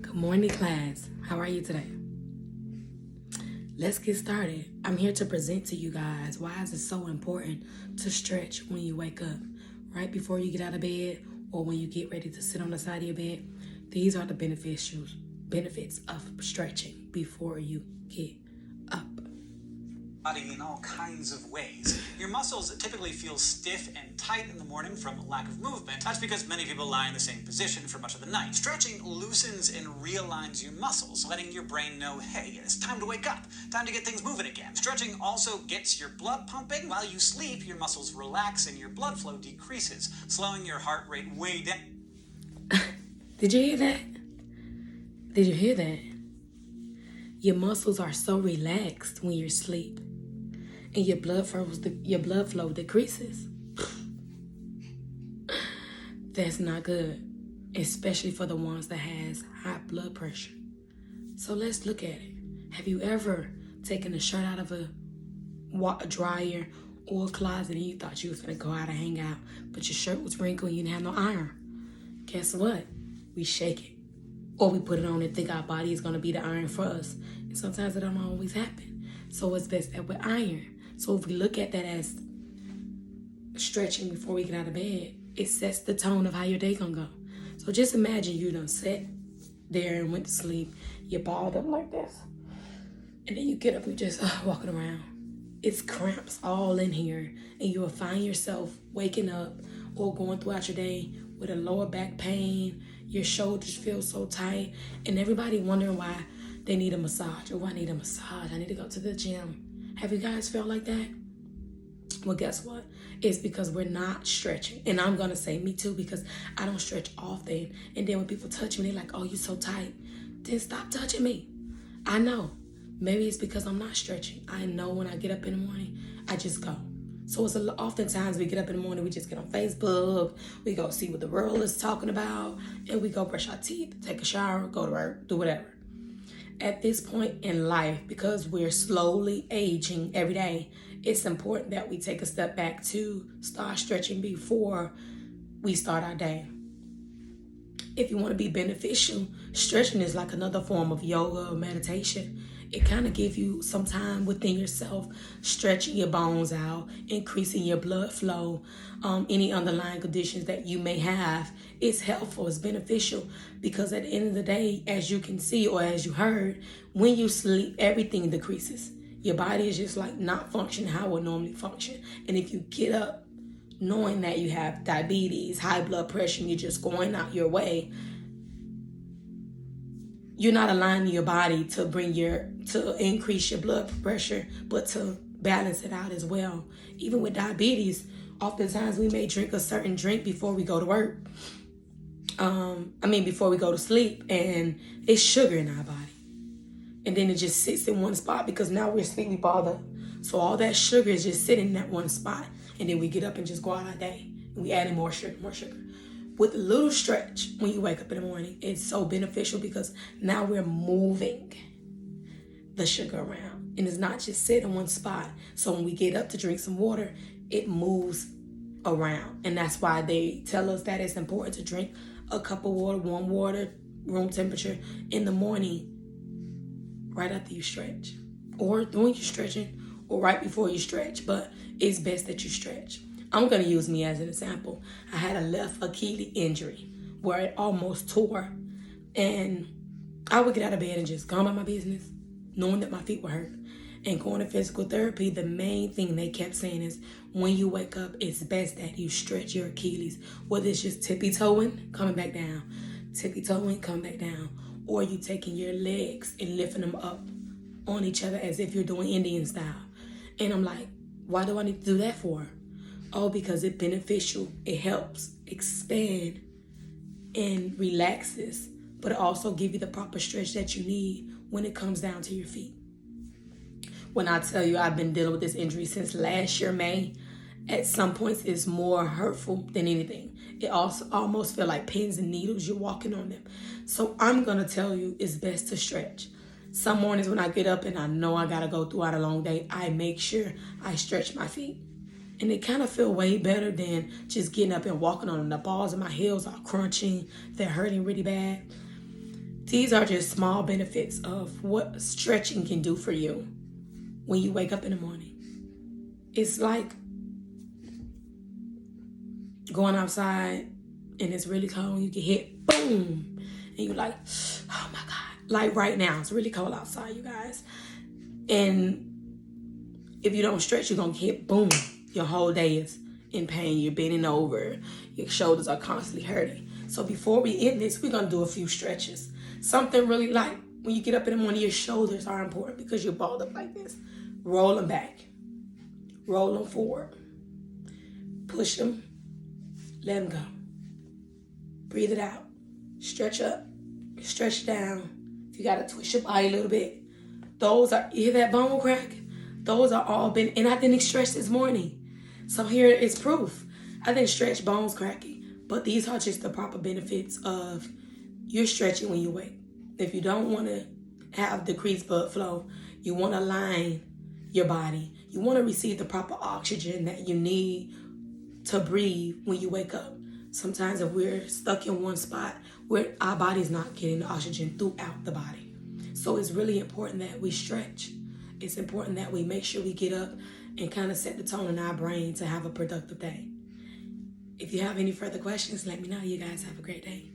Good morning, class. How are you today? Let's get started. I'm here to present to you guys why is it so important to stretch when you wake up, right before you get out of bed or when you get ready to sit on the side of your bed. These are the benefits of stretching before you get up. Body in all kinds of ways. Your muscles typically feel stiff and tight in the morning from lack of movement. That's because many people lie in the same position for much of the night. Stretching loosens and realigns your muscles, letting your brain know, hey, it's time to wake up, time to get things moving again. Stretching also gets your blood pumping. While you sleep, your muscles relax and your blood flow decreases, slowing your heart rate way down. Did you hear that? Did you hear that? Your muscles are so relaxed when you're asleep, and your blood flow decreases. That's not good, especially for the ones that has high blood pressure. So let's look at it. Have you ever taken a shirt out of a dryer or a closet and you thought you was gonna go out and hang out, but your shirt was wrinkled and you didn't have no iron? Guess what? We shake it. Or we put it on and think our body is gonna be the iron for us. And sometimes it don't always happen. So it's best that we iron. So if we look at that as stretching before we get out of bed, it sets the tone of how your day gonna go. So just imagine you done sat there and went to sleep. You're balled up like this. And then you get up and just walking around. It's cramps all in here. And you will find yourself waking up or going throughout your day with a lower back pain. Your shoulders feel so tight. And everybody wondering why they need a massage. Oh, I need a massage. I need to go to the gym. Have you guys felt like that? Well, guess what? It's because we're not stretching. And I'm going to say me too, because I don't stretch often. And then when people touch me, they're like, oh, you're so tight. Then stop touching me. I know. Maybe it's because I'm not stretching. I know when I get up in the morning, I just go. So it's oftentimes we get up in the morning, we just get on Facebook, we go see what the world is talking about, and we go brush our teeth, take a shower, go to work, do whatever. At this point in life, because we're slowly aging every day, it's important that we take a step back to start stretching before we start our day. If you want to be beneficial, stretching is like another form of yoga or meditation. It kind of gives you some time within yourself, stretching your bones out, increasing your blood flow, any underlying conditions that you may have. It's helpful, it's beneficial, because at the end of the day, as you can see or as you heard, when you sleep, everything decreases. Your body is just like not functioning how it would normally function. And if you get up knowing that you have diabetes, high blood pressure, and you're just going out your way, you're not aligning your body to increase your blood pressure, but to balance it out as well. Even with diabetes, oftentimes we may drink a certain drink before we go to work. Before we go to sleep, and it's sugar in our body. And then it just sits in one spot because now we're sleepy bothered. So all that sugar is just sitting in that one spot. And then we get up and just go out our day. And we add in more sugar. With a little stretch when you wake up in the morning, it's so beneficial because now we're moving the sugar around. And it's not just sitting in one spot. So when we get up to drink some water, it moves around. And that's why they tell us that it's important to drink a cup of water, warm water, room temperature, in the morning, right after you stretch. Or during your stretching, or right before you stretch. But it's best that you stretch. I'm going to use me as an example. I had a left Achilles injury where it almost tore. And I would get out of bed and just go about my business, knowing that my feet were hurt. And going to physical therapy, the main thing they kept saying is when you wake up, it's best that you stretch your Achilles. Whether it's just tippy-toeing, coming back down, tippy-toeing, coming back down, or you taking your legs and lifting them up on each other as if you're doing Indian style. And I'm like, why do I need to do that for? Oh, because it's beneficial. It helps expand and relaxes, but it also gives you the proper stretch that you need when it comes down to your feet. When I tell you I've been dealing with this injury since last year, May, at some points it's more hurtful than anything. It also almost feel like pins and needles, you're walking on them. So I'm going to tell you it's best to stretch. Some mornings when I get up and I know I got to go throughout a long day, I make sure I stretch my feet. And it kind of feel way better than just getting up and walking on them. The balls of my heels are crunching. They're hurting really bad. These are just small benefits of what stretching can do for you when you wake up in the morning. It's like going outside and it's really cold and you get hit, boom, and you're like, oh my God. Like right now, it's really cold outside, you guys. And if you don't stretch, you're going to get, boom, your whole day is in pain. You're bending over. Your shoulders are constantly hurting. So before we end this, we're going to do a few stretches. Something really light. When you get up in the morning, your shoulders are important because you're balled up like this. Roll them back. Roll them forward. Push them. Let them go. Breathe it out. Stretch up. Stretch down. If you got to twist your body a little bit. Those are, you hear that bone crack? Those are all been, and I didn't stretch this morning. So here is proof. I didn't stretch bones cracking. But these are just the proper benefits of you're stretching when you wake. If you don't want to have decreased blood flow, you want to line your body. You want to receive the proper oxygen that you need to breathe when you wake up. Sometimes if we're stuck in one spot, our body's not getting the oxygen throughout the body. So it's really important that we stretch. It's important that we make sure we get up and kind of set the tone in our brain to have a productive day. If you have any further questions, let me know. You guys have a great day.